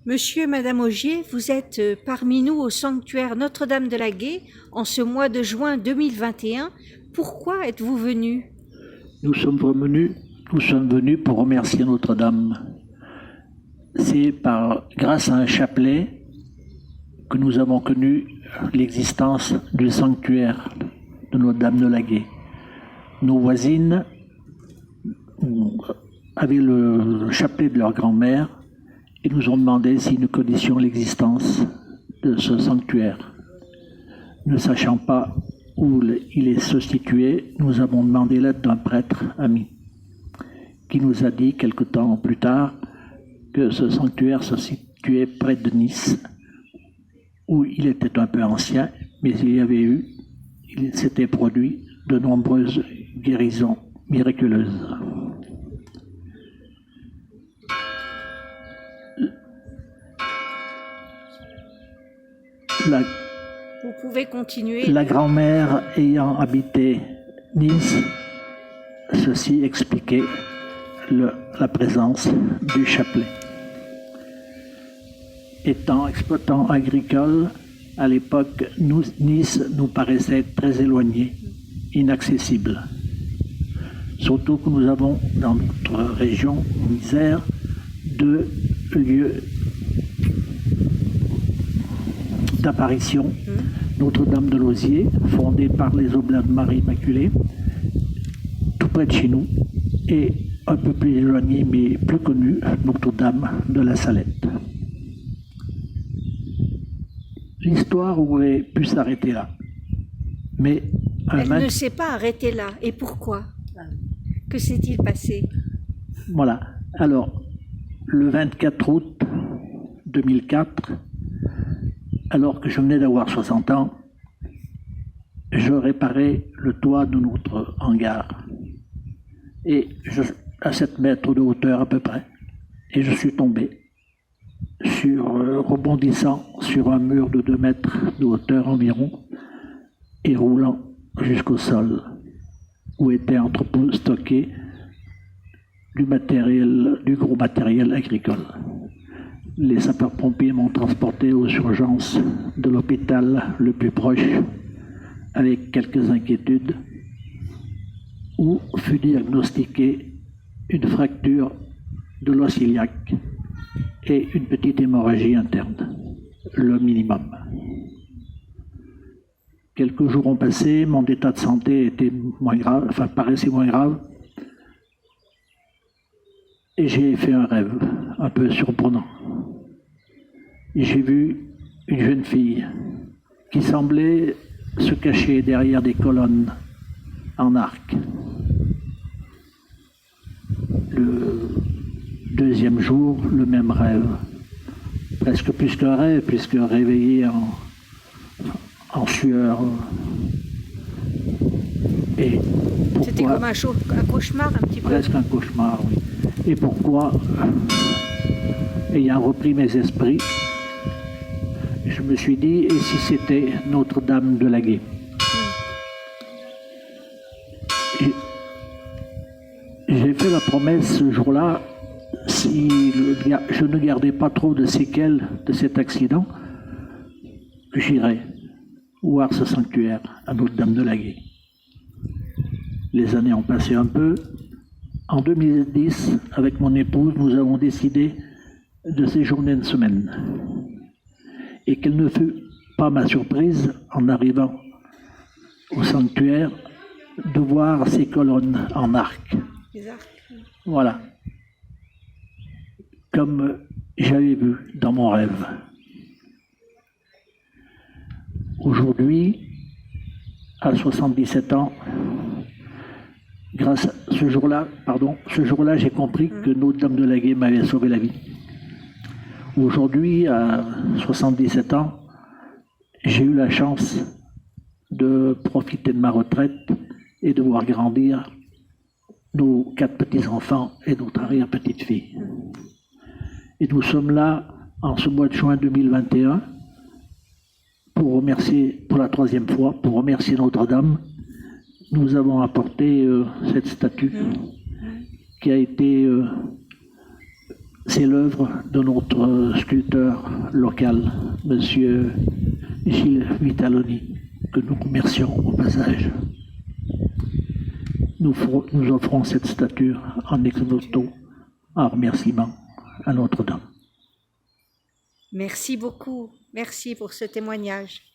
Monsieur et Madame Augier, vous êtes parmi nous au sanctuaire Notre-Dame de la Gué en ce mois de juin 2021. Pourquoi êtes-vous venus? Nous sommes venus pour remercier Notre-Dame. C'est grâce à un chapelet que nous avons connu l'existence du sanctuaire de Notre-Dame de la Gué. Nos voisines avaient le chapelet de leur grand-mère et nous ont demandé si nous connaissions l'existence de ce sanctuaire. Ne sachant pas où il se situait, nous avons demandé l'aide d'un prêtre ami qui nous a dit quelque temps plus tard que ce sanctuaire se situait près de Nice, où il était un peu ancien, mais il s'était produit de nombreuses guérisons miraculeuses. Vous pouvez continuer. La grand-mère ayant habité Nice, ceci expliquait la présence du chapelet. Étant exploitant agricole, à l'époque, Nice nous paraissait très éloigné, inaccessible. Surtout que nous avons dans notre région, en Isère, 2 lieux d'apparition. Notre-Dame de Lauzier, fondée par les Oblats de Marie Immaculée, tout près de chez nous, et un peu plus éloigné mais plus connu, Notre-Dame de la Salette. L'histoire aurait pu s'arrêter là. Mais elle ne s'est pas arrêtée là. Et pourquoi? Que s'est-il passé? Voilà. Alors, le 24 août 2004, alors que je venais d'avoir 60 ans, je réparais le toit de notre hangar. Et à 7 mètres de hauteur à peu près. Et je suis tombé, rebondissant sur un mur de 2 mètres de hauteur environ, et roulant jusqu'au sol, où était stocké du gros matériel agricole. Les sapeurs-pompiers m'ont transporté aux urgences de l'hôpital le plus proche, avec quelques inquiétudes, où fut diagnostiquée une fracture de l'os iliaque et une petite hémorragie interne, le minimum. Quelques jours ont passé, mon état de santé était paraissait moins grave, et j'ai fait un rêve un peu surprenant. J'ai vu une jeune fille qui semblait se cacher derrière des colonnes en arc. Le 2e jour, le même rêve. Presque plus qu'un rêve, puisque réveillé en sueur. Et c'était comme un cauchemar un petit peu. Presque un cauchemar, oui. Et pourquoi, ayant repris mes esprits, je me suis dit, et si c'était Notre-Dame de la Gué? J'ai fait la promesse ce jour-là, si je ne gardais pas trop de séquelles de cet accident, que j'irais voir ce sanctuaire à Notre-Dame de la Gué. Les années ont passé un peu. En 2010, avec mon épouse, nous avons décidé de séjourner une semaine. Et quelle ne fut pas ma surprise, en arrivant au sanctuaire, de voir ces colonnes en arc. Voilà. Comme j'avais vu dans mon rêve. Aujourd'hui, à 77 ans, grâce à ce jour-là, j'ai compris que Notre-Dame de la Gué m'avait sauvé la vie. Aujourd'hui, à 77 ans, j'ai eu la chance de profiter de ma retraite et de voir grandir nos 4 petits-enfants et notre arrière-petite-fille. Et nous sommes là, en ce mois de juin 2021, pour remercier, pour la 3e fois, pour remercier Notre-Dame. Nous avons apporté cette statue qui a été C'est l'œuvre de notre sculpteur local, M. Gilles Vitaloni, que nous remercions au passage. Nous offrons cette statue en ex-voto en remerciement à Notre-Dame. Merci beaucoup. Merci pour ce témoignage.